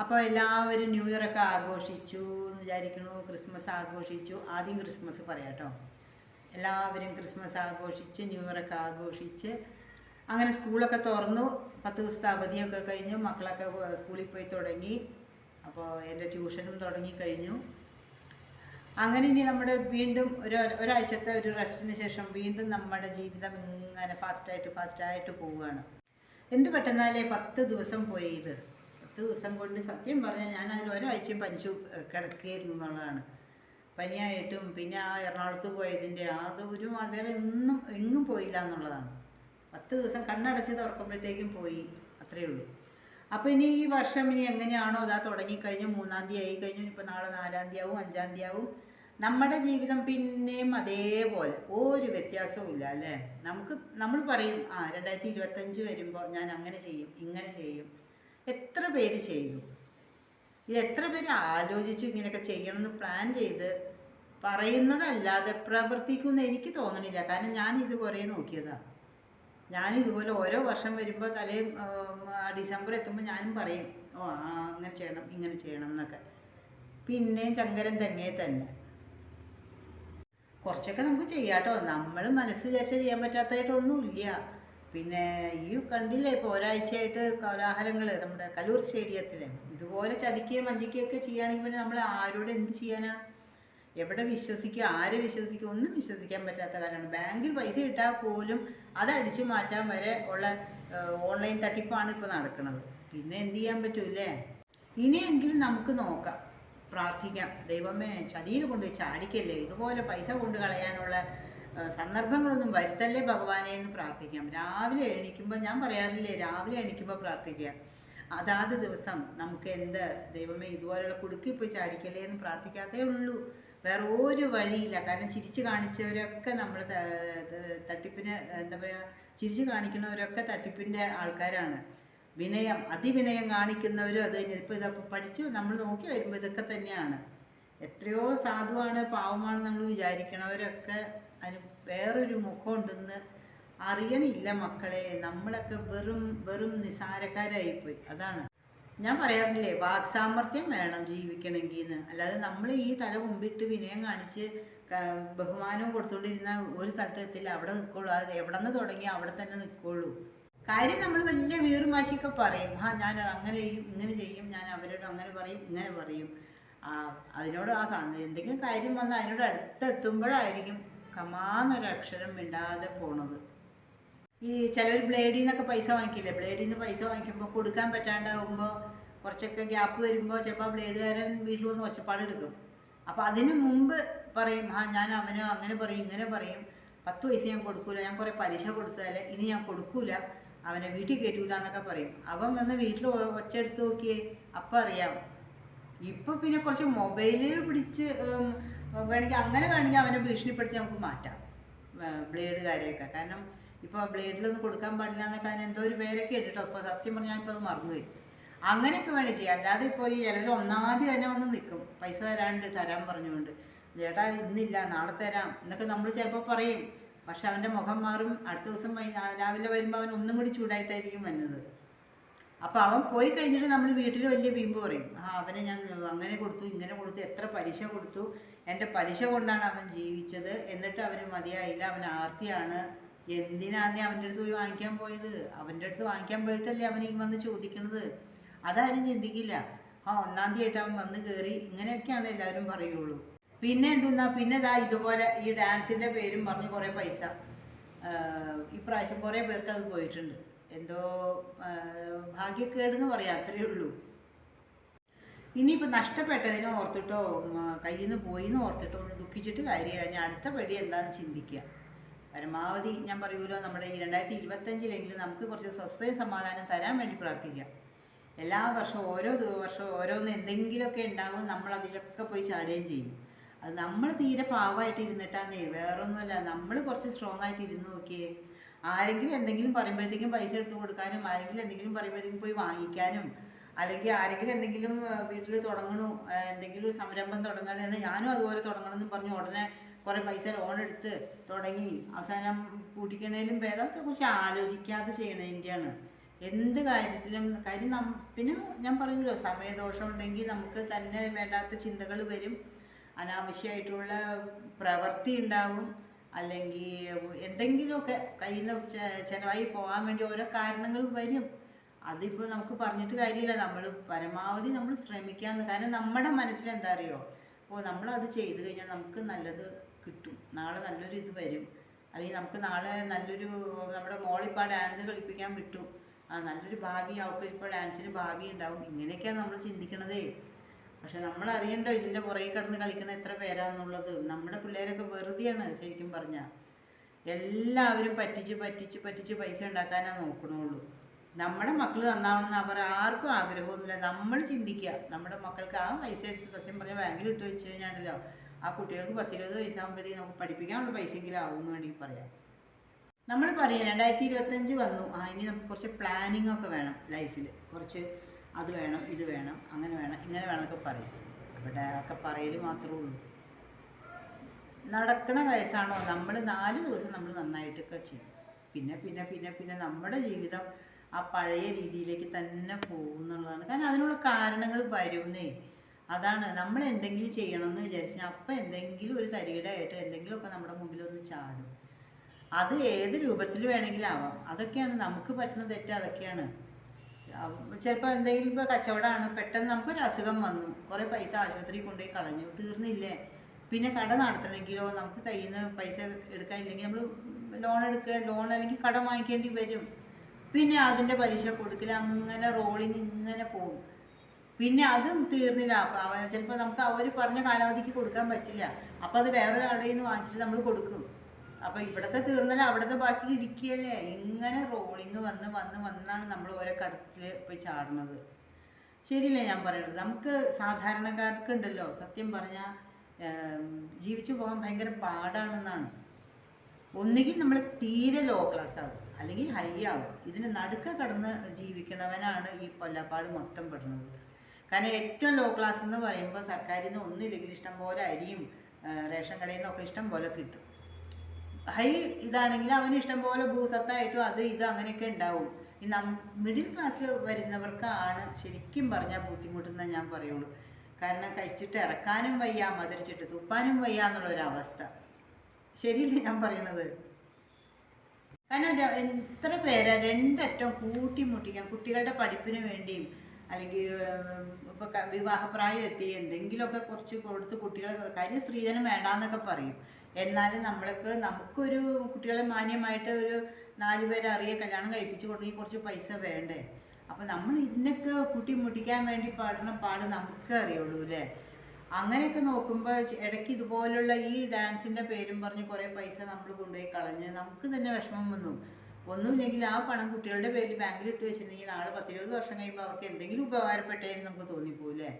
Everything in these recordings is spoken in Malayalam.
അപ്പോൾ എല്ലാവരും ന്യൂ ഇയർ ഒക്കെ ആഘോഷിച്ചു എന്ന് വിചാരിക്കുന്നു. ക്രിസ്മസ് ആഘോഷിച്ചു. ആദ്യം ക്രിസ്മസ് പറയാം കേട്ടോ. എല്ലാവരും ക്രിസ്മസ് ആഘോഷിച്ച് ന്യൂ ഇയർ ഒക്കെ ആഘോഷിച്ച് അങ്ങനെ സ്കൂളൊക്കെ തുറന്നു. 10 ദിവസത്തെ അവധിയൊക്കെ കഴിഞ്ഞു. മക്കളൊക്കെ സ്കൂളിൽ പോയി തുടങ്ങി. അപ്പോൾ എൻ്റെ ട്യൂഷനും തുടങ്ങി കഴിഞ്ഞു. അങ്ങനെ ഇനി നമ്മുടെ വീണ്ടും ഒരാഴ്ചത്തെ ഒരു റെസ്റ്റിന് ശേഷം വീണ്ടും നമ്മുടെ ജീവിതം ഇങ്ങനെ ഫാസ്റ്റായിട്ട് പോവുകയാണ്. എന്ത് പെട്ടെന്നാലേ 10 ദിവസം പോയി. 10 ദിവസം കൊണ്ട് സത്യം പറഞ്ഞാൽ ഞാൻ അതിൽ ഒരാഴ്ചയും പനിച്ചു കിടക്കുകയായിരുന്നു എന്നുള്ളതാണ്. പനിയായിട്ടും പിന്നെ ആ എറണാകുളത്ത് പോയതിൻ്റെ അതൊരു വേറെ എങ്ങും പോയില്ല എന്നുള്ളതാണ്. 10 ദിവസം കണ്ണടച്ച് തുറക്കുമ്പോഴത്തേക്കും പോയി, അത്രയേ ഉള്ളൂ. അപ്പോൾ ഇനി ഈ വർഷം ഇനി എങ്ങനെയാണോ അതാ തുടങ്ങിക്കഴിഞ്ഞു. 3-ാം തീയതി ആയി കഴിഞ്ഞു. ഇപ്പോൾ നാളെ 4-ാം തീയതി ആവും, 5-ാം തീയതി ആവും. നമ്മുടെ ജീവിതം പിന്നെയും അതേപോലെ ഒരു വ്യത്യാസവും ഇല്ല അല്ലേ. നമ്മൾ പറയും 2025 വരുമ്പോൾ ഞാൻ അങ്ങനെ ചെയ്യും ഇങ്ങനെ ചെയ്യും. എത്ര പേര് ചെയ്തു? ഇത് എത്ര പേര് ആലോചിച്ചു ഇങ്ങനെയൊക്കെ ചെയ്യണമെന്ന് പ്ലാൻ ചെയ്ത് പറയുന്നതല്ലാതെ പ്രവർത്തിക്കുമെന്ന് എനിക്ക് തോന്നണില്ല. കാരണം ഞാനിത് കുറേ നോക്കിയതാണ്. ഞാനിതുപോലെ ഓരോ വർഷം വരുമ്പോൾ ഡിസംബർ എത്തുമ്പോൾ ഞാനും പറയും അങ്ങനെ ചെയ്യണം ഇങ്ങനെ ചെയ്യണം എന്നൊക്കെ. പിന്നെയും ചങ്കരൻ തെങ്ങേ തന്നെ. കുറച്ചൊക്കെ നമുക്ക് ചെയ്യാട്ടോ. നമ്മൾ മനസ്സ് വിചാരിച്ചാൽ ചെയ്യാൻ പറ്റാത്തതായിട്ടൊന്നുമില്ല. പിന്നെ ഈ കണ്ടില്ലേ ഇപ്പോൾ ഒരാഴ്ചയായിട്ട് കോലാഹലങ്ങൾ നമ്മുടെ കലൂർ സ്റ്റേഡിയത്തിൽ ഇതുപോലെ ചതിക്കുകയും വഞ്ചിക്കുകയൊക്കെ ചെയ്യുകയാണെങ്കിൽ പിന്നെ നമ്മൾ ആരോട് എന്ത് ചെയ്യാനാ? എവിടെ വിശ്വസിക്കുക, ആരെ വിശ്വസിക്കുക? ഒന്നും വിശ്വസിക്കാൻ പറ്റാത്ത കാലമാണ്. ബാങ്കിൽ പൈസ ഇട്ടാൽ പോലും അതടിച്ചു മാറ്റാൻ വരെ ഉള്ള ഓൺലൈൻ തട്ടിപ്പാണ് ഇപ്പോൾ നടക്കുന്നത്. പിന്നെ എന്ത് ചെയ്യാൻ പറ്റൂല്ലേ? ഇനിയെങ്കിലും നമുക്ക് നോക്കാം, പ്രാർത്ഥിക്കാം. ദൈവമേ ചതിയിൽ കൊണ്ടുപോയി ചാടിക്കല്ലേ, ഇതുപോലെ പൈസ കൊണ്ട് കളയാനുള്ള സന്ദർഭങ്ങളൊന്നും വരുത്തല്ലേ ഭഗവാനെ എന്ന് പ്രാർത്ഥിക്കാം. രാവിലെ എണീക്കുമ്പോൾ ഞാൻ പറയാറില്ലേ, രാവിലെ എണീക്കുമ്പോൾ പ്രാർത്ഥിക്കുക. അതാത് ദിവസം നമുക്ക് ദൈവമേ ഇതുപോലെയുള്ള കുടുക്കി പോയി ചാടിക്കല്ലേ എന്ന് പ്രാർത്ഥിക്കാത്തേ ഉള്ളൂ. വേറെ ഒരു വഴിയില്ല. കാരണം ചിരിച്ചു കാണിച്ചവരൊക്കെ നമ്മൾ തട്ടിപ്പിന് എന്താ പറയുക, ചിരിച്ചു കാണിക്കുന്നവരൊക്കെ തട്ടിപ്പിൻ്റെ ആൾക്കാരാണ്. അതിവിനയം കാണിക്കുന്നവരും അത് തന്നെ. ഇപ്പോൾ ഇതൊക്കെ പഠിച്ച് നമ്മൾ നോക്കി വരുമ്പോൾ ഇതൊക്കെ തന്നെയാണ്. എത്രയോ സാധുവാണ് പാവമാണ് നമ്മൾ വിചാരിക്കണവരൊക്കെ അതിന് വേറൊരു മുഖമുണ്ടെന്ന് അറിയണില്ല മക്കളെ. നമ്മളൊക്കെ വെറും നിസാരക്കാരായിപ്പോയി. അതാണ് ഞാൻ പറയാറില്ലേ, വാക്സാമർത്ഥ്യം വേണം ജീവിക്കണമെങ്കിൽ എന്ന്. അല്ലാതെ നമ്മൾ ഈ തല മുമ്പിട്ട് വിനയം കാണിച്ച് ബഹുമാനവും കൊടുത്തുകൊണ്ടിരുന്ന ഒരു സ്ഥലത്തെത്തില്ല. അവിടെ നിൽക്കുള്ളൂ. അത് എവിടെ നിന്ന് തുടങ്ങി അവിടെ തന്നെ നിൽക്കുള്ളൂ. കാര്യം നമ്മൾ വലിയ വീറുമാശിയൊക്കെ പറയും, ഞാൻ അങ്ങനെ ചെയ്യും ഇങ്ങനെ ചെയ്യും, ഞാൻ അവരോട് അങ്ങനെ പറയും ഇങ്ങനെ പറയും. അതിനോട് എന്തെങ്കിലും കാര്യം വന്നാൽ അതിനോട് അടുത്തെത്തുമ്പോഴായിരിക്കും കമാന്നൊരക്ഷരം മിണ്ടാതെ പോണത്. ഈ ചിലർ ബ്ലേഡിൽ നിന്നൊക്കെ പൈസ വാങ്ങിക്കില്ലേ, ബ്ലേഡിൽ നിന്ന് പൈസ വാങ്ങിക്കുമ്പോൾ കൊടുക്കാൻ പറ്റാണ്ടാകുമ്പോൾ കുറച്ചൊക്കെ ഗ്യാപ്പ് വരുമ്പോൾ ചിലപ്പോൾ ബ്ലേഡുകാരൻ വീട്ടിൽ വന്ന് ഒച്ചപ്പാടെടുക്കും. അപ്പോൾ അതിന് മുമ്പ് പറയും, ഞാൻ അവനോ അങ്ങനെ പറയും ഇങ്ങനെ പറയും, 10 പൈസ ഞാൻ കൊടുക്കൂല, ഞാൻ കുറേ പലിശ കൊടുത്താൽ ഇനി ഞാൻ കൊടുക്കൂല, അവനെ വീട്ടിൽ കയറ്റൂല എന്നൊക്കെ പറയും. അവൻ വന്ന് വീട്ടിൽ ഒച്ചെടുത്ത് നോക്കിയേ, അപ്പം അറിയാം. ഇപ്പം പിന്നെ കുറച്ച് മൊബൈലിൽ പിടിച്ച് വേണമെങ്കിൽ അവനെ ഭീഷണിപ്പെടുത്തി നമുക്ക് മാറ്റാം ബ്ലേഡുകാരെയൊക്കെ. കാരണം ഇപ്പോൾ ബ്ലേഡിലൊന്നും കൊടുക്കാൻ പാടില്ല എന്നൊക്കെ അതിന് എന്തോ ഒരു പേരൊക്കെ ഇട്ടോ. ഇപ്പോൾ സത്യം പറഞ്ഞാൽ ഇപ്പോൾ അത് മറന്നുപോയി. അങ്ങനെയൊക്കെ വേണേൽ ചെയ്യാം. അല്ലാതെ ഇപ്പോൾ ഈ ചിലവർ ഒന്നാമത് തന്നെ വന്ന് നിൽക്കും, പൈസ തരാൻ പറഞ്ഞുകൊണ്ട്. ചേട്ടാ ഇന്നില്ല നാളെ തരാം എന്നൊക്കെ നമ്മൾ ചിലപ്പോൾ പറയും. പക്ഷെ അവൻ്റെ മുഖം മാറും. അടുത്ത ദിവസം രാവിലെ വരുമ്പോൾ അവൻ ഒന്നും കൂടി ചൂടായിട്ടായിരിക്കും വന്നത്. അപ്പോൾ അവൻ പോയി കഴിഞ്ഞിട്ട് നമ്മൾ വീട്ടിൽ വലിയ വീമ്പ് പറയും, അവനെ ഞാൻ അങ്ങനെ കൊടുത്തു ഇങ്ങനെ കൊടുത്തു, എത്ര പലിശ കൊടുത്തു, എൻ്റെ പലിശ കൊണ്ടാണ് അവൻ ജീവിച്ചത്, എന്നിട്ട് അവന് മതിയായില്ല, അവൻ ആർത്തിയാണ്. എന്തിനാന്നേ അവൻ്റെ അടുത്ത് പോയി വാങ്ങിക്കാൻ പോയത്? അവൻ്റെ അടുത്ത് വാങ്ങിക്കാൻ പോയിട്ടല്ലേ അവൻ വന്ന് ചോദിക്കണത്. അതാരും ചിന്തിക്കില്ല. 1-ാം തീയതി അവൻ വന്ന് കയറി, ഇങ്ങനെയൊക്കെയാണ് എല്ലാവരും പറയുള്ളൂ. പിന്നെ പിന്നെ ഇതുപോലെ ഈ ഡാൻസിൻ്റെ പേരും പറഞ്ഞ് കുറേ പൈസ ഇപ്രാവശ്യം കുറേ പേർക്ക് അത് പോയിട്ടുണ്ട്. എന്തോ ഭാഗ്യക്കേടെന്ന് പറയാം, അത്രയേ ഉള്ളൂ. ഇനിയിപ്പോൾ നഷ്ടപ്പെട്ടതിനെ ഓർത്തിട്ടോ കയ്യിൽ നിന്ന് പോയിന്ന് ഓർത്തിട്ടോ ഒന്ന് ദുഃഖിച്ചിട്ട് കാര്യമില്ല. ഞാൻ അടുത്ത പടി എന്താണെന്ന് ചിന്തിക്കുക. പരമാവധി ഞാൻ പറയുമല്ലോ, നമ്മുടെ ഈ 2025 നമുക്ക് കുറച്ച് സ്വസ്ഥയും സമാധാനം തരാൻ വേണ്ടി പ്രാർത്ഥിക്കാം. എല്ലാ വർഷവും ഓരോ വർഷവും ഓരോന്ന് എന്തെങ്കിലുമൊക്കെ ഉണ്ടാവും, നമ്മൾ അതിലൊക്കെ പോയി ചാടുകയും ചെയ്യും. അത് നമ്മൾ തീരെ പാവമായിട്ട് ഇരുന്നിട്ടാന്നേ, വേറൊന്നുമല്ല. നമ്മൾ കുറച്ച് സ്ട്രോങ് ആയിട്ട് ഇരുന്ന് നോക്കിയേ. ആരെങ്കിലും എന്തെങ്കിലും പറയുമ്പോഴത്തേക്കും പൈസ എടുത്ത് കൊടുക്കാനും, ആരെങ്കിലും എന്തെങ്കിലും പറയുമ്പോഴത്തേക്കും പോയി വാങ്ങിക്കാനും, അല്ലെങ്കിൽ ആരെങ്കിലും എന്തെങ്കിലും വീട്ടിൽ തുടങ്ങണു, എന്തെങ്കിലും ഒരു സംരംഭം തുടങ്ങണമെന്ന് ഞാനും അതുപോലെ തുടങ്ങണമെന്ന് പറഞ്ഞു ഉടനെ കുറേ പൈസ ലോൺ എടുത്ത് തുടങ്ങി അവസാനം പൂട്ടിക്കണേലും ഭേദമൊക്കെ കുറിച്ച് ആലോചിക്കാതെ ചെയ്യണതിൻ്റെയാണ്. എന്ത് കാര്യത്തിലും കാര്യം പിന്നെ ഞാൻ പറയുമല്ലോ, സമയദോഷം ഉണ്ടെങ്കിൽ നമുക്ക് തന്നെ വേണ്ടാത്ത ചിന്തകൾ വരും, അനാവശ്യമായിട്ടുള്ള പ്രവൃത്തി ഉണ്ടാവും, അല്ലെങ്കിൽ എന്തെങ്കിലുമൊക്കെ കയ്യിൽ നിന്ന് ചിലവായി പോകാൻ വേണ്ടി ഓരോ കാരണങ്ങൾ വരും. അതിപ്പോൾ നമുക്ക് പറഞ്ഞിട്ട് കാര്യമില്ല. നമ്മൾ പരമാവധി നമ്മൾ ശ്രമിക്കാമെന്ന്. കാരണം നമ്മുടെ മനസ്സിൽ എന്താ അറിയോ, നമ്മളത് ചെയ്ത് കഴിഞ്ഞാൽ നമുക്ക് നല്ലത് കിട്ടും, നാളെ നല്ലൊരു ഇത് വരും, അല്ലെങ്കിൽ നമുക്ക് നാളെ നല്ലൊരു നമ്മുടെ മോളിപ്പോൾ ഡാൻസ് കളിപ്പിക്കാൻ വിട്ടു, നല്ലൊരു ഭാവി, അവൾക്ക് ഇപ്പോൾ ഡാൻസിന് ഭാവി ഉണ്ടാവും. ഇങ്ങനെയൊക്കെയാണ് നമ്മൾ ചിന്തിക്കണതേ. പക്ഷെ നമ്മൾ അറിയണ്ടോ ഇതിൻ്റെ പുറകെ കിടന്ന് കളിക്കണ എത്ര പേരാന്നുള്ളത്. നമ്മുടെ പിള്ളേരൊക്കെ വെറുതെയാണ് ശരിക്കും പറഞ്ഞാൽ. എല്ലാവരും പറ്റിച്ച് പറ്റിച്ച് പറ്റിച്ച് പൈസ ഉണ്ടാക്കാനാണ് നോക്കണുള്ളൂ. നമ്മുടെ മക്കൾ നന്നാവണമെന്ന് അവർ ആർക്കും ആഗ്രഹമൊന്നുമില്ല. നമ്മൾ ചിന്തിക്കുക, നമ്മുടെ മക്കൾക്ക് ആ പൈസ എടുത്ത് സത്യം പറഞ്ഞാൽ ബാങ്കിൽ ഇട്ട് വെച്ച് കഴിഞ്ഞാണല്ലോ, ആ കുട്ടികൾക്ക് 10-20 വയസ്സാകുമ്പോഴത്തേക്ക് നമുക്ക് പഠിപ്പിക്കാനുള്ള പൈസയെങ്കിലും ആവുമെന്ന് വേണമെങ്കിൽ പറയാം. നമ്മൾ പറയാം 2025 വന്നു, ഇനി നമുക്ക് കുറച്ച് പ്ലാനിങ് ഒക്കെ വേണം ലൈഫിൽ, കുറച്ച് അത് വേണം, ഇത് വേണം, അങ്ങനെ വേണം, ഇങ്ങനെ വേണമെന്നൊക്കെ പറയും. അവിടെ ഒക്കെ പറയൽ മാത്രമേ ഉള്ളൂ. നടക്കണ കേസാണോ? നമ്മൾ 4 ദിവസം നമ്മൾ നന്നായിട്ടൊക്കെ ചെയ്യും, പിന്നെ പിന്നെ പിന്നെ പിന്നെ നമ്മുടെ ജീവിതം ആ പഴയ രീതിയിലേക്ക് തന്നെ പോകുന്നുള്ളതാണ്. കാരണം അതിനുള്ള കാരണങ്ങൾ വരുന്നേ. അതാണ്, നമ്മൾ എന്തെങ്കിലും ചെയ്യണമെന്ന് വിചാരിച്ചാൽ അപ്പം എന്തെങ്കിലും ഒരു തരികിടയായിട്ട് എന്തെങ്കിലുമൊക്കെ നമ്മുടെ മുമ്പിൽ ഒന്ന് ചാടും. അത് ഏത് രൂപത്തിൽ വേണമെങ്കിലും ആവാം. അതൊക്കെയാണ് നമുക്ക് പറ്റുന്ന തെറ്റ്. അതൊക്കെയാണ് ചിലപ്പോൾ എന്തെങ്കിലും ഇപ്പോൾ കച്ചവടമാണ്, പെട്ടെന്ന് നമുക്കൊരു അസുഖം വന്നു, കുറേ പൈസ ആശുപത്രിയിൽ കൊണ്ടുപോയി കളഞ്ഞു, തീർന്നില്ലേ? പിന്നെ കട നടത്തണമെങ്കിലോ നമുക്ക് കയ്യിൽ നിന്ന് പൈസ എടുക്കാനില്ലെങ്കിൽ നമ്മൾ ലോൺ അല്ലെങ്കിൽ കടം വാങ്ങിക്കേണ്ടി വരും. പിന്നെ അതിൻ്റെ പലിശ കൊടുക്കൽ, അങ്ങനെ റോളിങ് ഇങ്ങനെ പോകും. പിന്നെ അതും തീർന്നില്ല, ചിലപ്പോൾ നമുക്ക് അവർ പറഞ്ഞ കാലാവധിക്ക് കൊടുക്കാൻ പറ്റില്ല, അപ്പോൾ അത് വേറൊരാളുടെ നിന്ന് വാങ്ങിച്ചിട്ട് നമ്മൾ കൊടുക്കും. അപ്പോൾ ഇവിടുത്തെ തീർന്നല്ല അവിടുത്തെ ബാക്കി ഇരിക്കുകയല്ലേ. ഇങ്ങനെ റോളിങ് വന്നാണ് നമ്മൾ ഓരോ കടത്തിൽ പോയി ചാടുന്നത്. ശരിയല്ലേ ഞാൻ പറയുന്നത്? നമുക്ക് സാധാരണക്കാർക്കുണ്ടല്ലോ സത്യം പറഞ്ഞാൽ ജീവിച്ചു പോകാൻ ഭയങ്കര പാടാണെന്നാണ്. ഒന്നുകിൽ നമ്മൾ തീരെ ലോ ക്ലാസ് ആകും, അല്ലെങ്കിൽ ഹൈ ആകും. ഇതിന് നടുക്ക് കടന്ന് ജീവിക്കണവനാണ് ഈ കൊല്ലപ്പാട് മൊത്തം പെടുന്നത്. കാരണം ഏറ്റവും ലോ ക്ലാസ് എന്ന് പറയുമ്പോൾ സർക്കാരിൽ നിന്ന് ഒന്നുമില്ലെങ്കിൽ ഇഷ്ടം പോലെ അരിയും റേഷൻ കടയിൽ നിന്നൊക്കെ ഇഷ്ടം പോലെ കിട്ടും. ഹൈ ഇതാണെങ്കിൽ അവന് ഇഷ്ടം പോലെ ഭൂസത്തായിട്ടും അത് ഇത് അങ്ങനെയൊക്കെ ഉണ്ടാവും. ഈ മിഡിൽ ക്ലാസ്സിൽ വരുന്നവർക്കാണ് ശരിക്കും പറഞ്ഞാൽ ബുദ്ധിമുട്ടെന്ന് ഞാൻ പറയുള്ളൂ. കാരണം കഴിച്ചിട്ട് ഇറക്കാനും വയ്യ, മധുരിച്ചിട്ട് തുപ്പാനും വയ്യ എന്നുള്ളൊരവസ്ഥ. ശരിയല്ലേ ഞാൻ പറയണത്? കാരണം എത്ര പേരാ രണ്ടറ്റം കൂട്ടിമുട്ടിക്കാൻ, കുട്ടികളുടെ പഠിപ്പിന് വേണ്ടിയും അല്ലെങ്കിൽ ഇപ്പോൾ വിവാഹപ്രായം എത്തി എന്തെങ്കിലുമൊക്കെ കുറച്ച് കൊടുത്ത് കുട്ടികളെ കാര്യം സ്ത്രീധനം വേണ്ടാന്നൊക്കെ പറയും. എന്നാലും നമുക്കൊരു കുട്ടികളെ മാന്യമായിട്ട് ഒരു 4 പേരെ അറിയ കല്യാണം കഴിപ്പിച്ച് കൊടുക്കുകയും കുറച്ച് പൈസ വേണ്ടേ? അപ്പം നമ്മൾ ഇതിനൊക്കെ കൂട്ടിമുട്ടിക്കാൻ വേണ്ടി പാടുന്ന പാട് നമുക്ക് അറിയുള്ളൂ അല്ലേ? അങ്ങനെയൊക്കെ നോക്കുമ്പോൾ ഇടയ്ക്ക് ഇതുപോലുള്ള ഈ ഡാൻസിൻ്റെ പേരും പറഞ്ഞ് കുറേ പൈസ നമ്മൾ കൊണ്ടുപോയി കളഞ്ഞ് നമുക്ക് തന്നെ വിഷമം വന്നു. ഒന്നുമില്ലെങ്കിൽ ആ പണം കുട്ടികളുടെ പേരിൽ ബാങ്കിൽ ഇട്ട് വെച്ചിട്ടുണ്ടെങ്കിൽ നാളെ 10-20 വർഷം കഴിയുമ്പോൾ അവർക്ക് എന്തെങ്കിലും ഉപകാരപ്പെട്ടേന്ന് നമുക്ക് തോന്നിപ്പോവില്ലേ?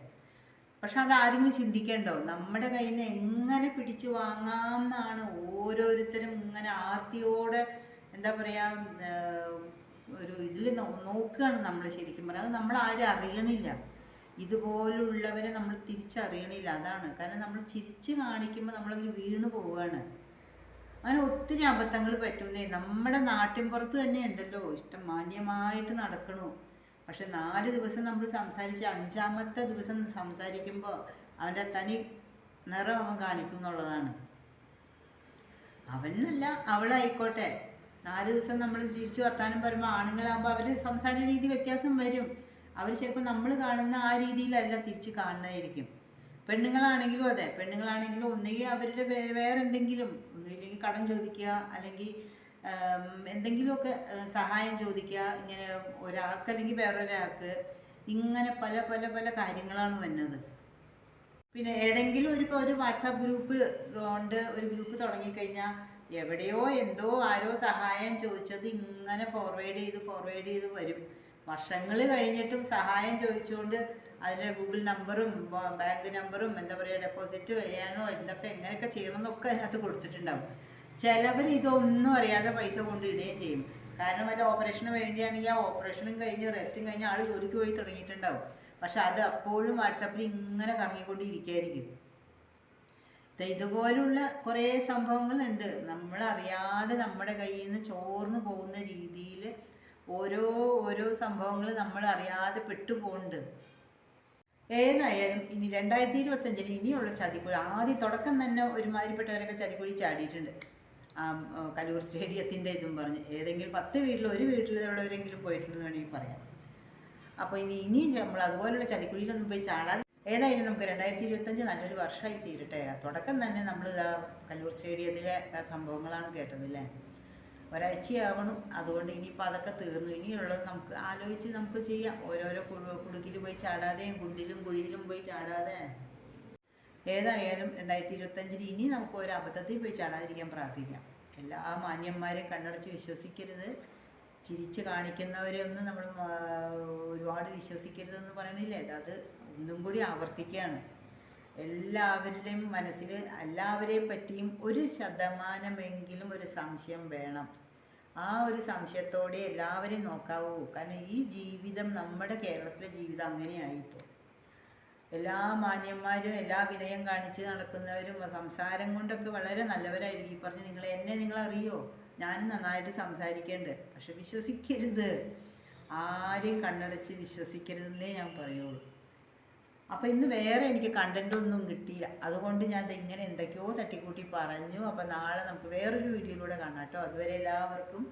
പക്ഷെ അതാരെങ്കിലും ചിന്തിക്കണ്ടോ? നമ്മുടെ കയ്യിൽ നിന്ന് എങ്ങനെ പിടിച്ചു വാങ്ങാം എന്നാണ് ഓരോരുത്തരും ഇങ്ങനെ ആർത്തിയോടെ എന്താ പറയുക ഒരു ഇതിൽ നോക്കുകയാണ് നമ്മൾ. ശരിക്കും പറയാം അത് നമ്മൾ ആരും അറിയണില്ല. ഇതുപോലുള്ളവരെ നമ്മൾ തിരിച്ചറിയണില്ല. അതാണ് കാരണം നമ്മൾ ചിരിച്ച് കാണിക്കുമ്പോൾ നമ്മളതിൽ വീണ് പോവുകയാണ്. അങ്ങനെ ഒത്തിരി അബദ്ധങ്ങൾ പറ്റുന്നേ. നമ്മുടെ നാട്ടിൻപുറത്ത് തന്നെ ഉണ്ടല്ലോ ഇഷ്ടം മാന്യമായിട്ട് നടക്കണു. പക്ഷെ 4 ദിവസം നമ്മൾ സംസാരിച്ച് 5-ാമത്തെ ദിവസം സംസാരിക്കുമ്പോൾ അവൻ്റെ തനി നിറം അവൻ കാണിക്കും എന്നുള്ളതാണ്. അവനല്ല അവളായിക്കോട്ടെ, 4 ദിവസം നമ്മൾ ചിരിച്ചു വർത്താനം പറയുമ്പോൾ ആണുങ്ങളാകുമ്പോൾ അവർ സംസാര രീതി വ്യത്യാസം വരും. അവർ ചിലപ്പോൾ നമ്മൾ കാണുന്ന ആ രീതിയിലല്ല തിരിച്ച് കാണുന്നതായിരിക്കും. പെണ്ണുങ്ങളാണെങ്കിലും അതെ, പെണ്ണുങ്ങളാണെങ്കിലും ഒന്നുകിൽ അവരുടെ വേറെ എന്തെങ്കിലും, ഒന്നുമില്ലെങ്കിൽ കടം ചോദിക്കുക, അല്ലെങ്കിൽ എന്തെങ്കിലുമൊക്കെ സഹായം ചോദിക്കുക, ഇങ്ങനെ ഒരാൾക്ക് അല്ലെങ്കിൽ വേറൊരാൾക്ക്, ഇങ്ങനെ പല പല പല കാര്യങ്ങളാണ് വന്നത്. പിന്നെ ഏതെങ്കിലും ഒരു വാട്സാപ്പ് ഗ്രൂപ്പ് കൊണ്ട് ഒരു ഗ്രൂപ്പ് തുടങ്ങിക്കഴിഞ്ഞാൽ എവിടെയോ എന്തോ ആരോ സഹായം ചോദിച്ചത് ഇങ്ങനെ ഫോർവേഡ് ചെയ്ത് വരും. വർഷങ്ങൾ കഴിഞ്ഞിട്ടും സഹായം ചോദിച്ചുകൊണ്ട് അതിൻ്റെ ഗൂഗിൾ നമ്പറും ബാങ്ക് നമ്പറും എന്താ പറയുക ഡെപ്പോസിറ്റ് ചെയ്യാനോ എന്തൊക്കെ എങ്ങനെയൊക്കെ ചെയ്യണമെന്നൊക്കെ അതിനകത്ത് കൊടുത്തിട്ടുണ്ടാവും. ചിലവർ ഇതൊന്നും അറിയാതെ പൈസ കൊണ്ടിടുകയും ചെയ്യും. കാരണം വല്ല ഓപ്പറേഷന് വേണ്ടിയാണെങ്കിൽ ആ ഓപ്പറേഷനും കഴിഞ്ഞ് റെസ്റ്റും കഴിഞ്ഞ് ആൾ ജോലിക്ക് പോയി തുടങ്ങിയിട്ടുണ്ടാവും. പക്ഷെ അത് അപ്പോഴും വാട്സാപ്പിൽ ഇങ്ങനെ കറങ്ങിക്കൊണ്ടിരിക്കുകയായിരിക്കും. ഇതുപോലുള്ള കുറേ സംഭവങ്ങളുണ്ട്. നമ്മളറിയാതെ നമ്മുടെ കയ്യിൽ നിന്ന് ചോർന്നു പോകുന്ന രീതിയിൽ ഓരോ ഓരോ സംഭവങ്ങൾ നമ്മൾ അറിയാതെ പെട്ടുപോകുന്നുണ്ട്. ഏതായാലും ഇനി 2025 ഇനിയുള്ള ചതിക്കുഴി, ആദ്യം തുടക്കം തന്നെ ഒരുമാതിരിപ്പെട്ടവരൊക്കെ ചതിക്കുഴി ചാടിയിട്ടുണ്ട്. കലൂർ സ്റ്റേഡിയത്തിൻ്റെ ഇതും പറഞ്ഞ് ഏതെങ്കിലും 10 വീട്ടിൽ ഒരു വീട്ടിലുള്ളവരെങ്കിലും പോയിട്ടുണ്ടെന്ന് വേണമെങ്കിൽ പറയാം. അപ്പോൾ ഇനിയും നമ്മൾ അതുപോലുള്ള ചതിക്കുഴിയിലൊന്നും പോയി ചാടാതെ, ഏതായാലും നമുക്ക് 2025 നല്ലൊരു വർഷമായി തീരട്ടെ. തുടക്കം തന്നെ നമ്മൾ കലൂർ സ്റ്റേഡിയത്തിലെ സംഭവങ്ങളാണ് കേട്ടത് അല്ലേ. ഒരാഴ്ചയാവണം. അതുകൊണ്ട് ഇനിയിപ്പോൾ അതൊക്കെ തീർന്നു. ഇനിയുള്ളത് നമുക്ക് ആലോചിച്ച് നമുക്ക് ചെയ്യാം. ഓരോരോ കുടുക്കിൽ പോയി ചാടാതെയും കുണ്ടിലും കുഴിയിലും പോയി ചാടാതെ. ഏതായാലും 2025 ഇനി നമുക്ക് ഒരു അബദ്ധത്തിൽ പോയി ചാടാതിരിക്കാൻ പ്രാർത്ഥിക്കാം. എല്ലാ മാന്യന്മാരെയും കണ്ണടച്ച് വിശ്വസിക്കരുത്. ചിരിച്ച് കാണിക്കുന്നവരെ ഒന്നും നമ്മൾ ഒരുപാട് വിശ്വസിക്കരുതെന്ന് പറയണില്ലേ. അത് ഒന്നും കൂടി ആവർത്തിക്കുകയാണ്. എല്ലാവരുടെയും മനസ്സിൽ എല്ലാവരെയും പറ്റിയും 1% ഒരു സംശയം വേണം. ആ ഒരു സംശയത്തോടെ എല്ലാവരെയും നോക്കാവൂ. കാരണം ഈ ജീവിതം, നമ്മുടെ കേരളത്തിലെ ജീവിതം അങ്ങനെയായിപ്പോൾ. എല്ലാ മാന്യന്മാരും എല്ലാ വിനയം കാണിച്ച് നടക്കുന്നവരും സംസാരം കൊണ്ടൊക്കെ വളരെ നല്ലവരായിരിക്കും. ഈ പറഞ്ഞ് നിങ്ങളറിയോ, ഞാനും നന്നായിട്ട് സംസാരിക്കേണ്ടത്. പക്ഷെ വിശ്വസിക്കരുത്. ആരെയും കണ്ണടച്ച് വിശ്വസിക്കരുതെന്നേ ഞാൻ പറയുള്ളൂ. അപ്പോൾ ഇന്ന് വേറെ എനിക്ക് കണ്ടൻറ്റൊന്നും കിട്ടിയില്ല. അതുകൊണ്ട് ഞാൻ ഇങ്ങനെ എന്തൊക്കെയോ തട്ടിക്കൂട്ടി പറഞ്ഞു. അപ്പോൾ നാളെ നമുക്ക് വേറൊരു വീഡിയോയിലൂടെ കാണാം കേട്ടോ. അതുവരെ എല്ലാവർക്കും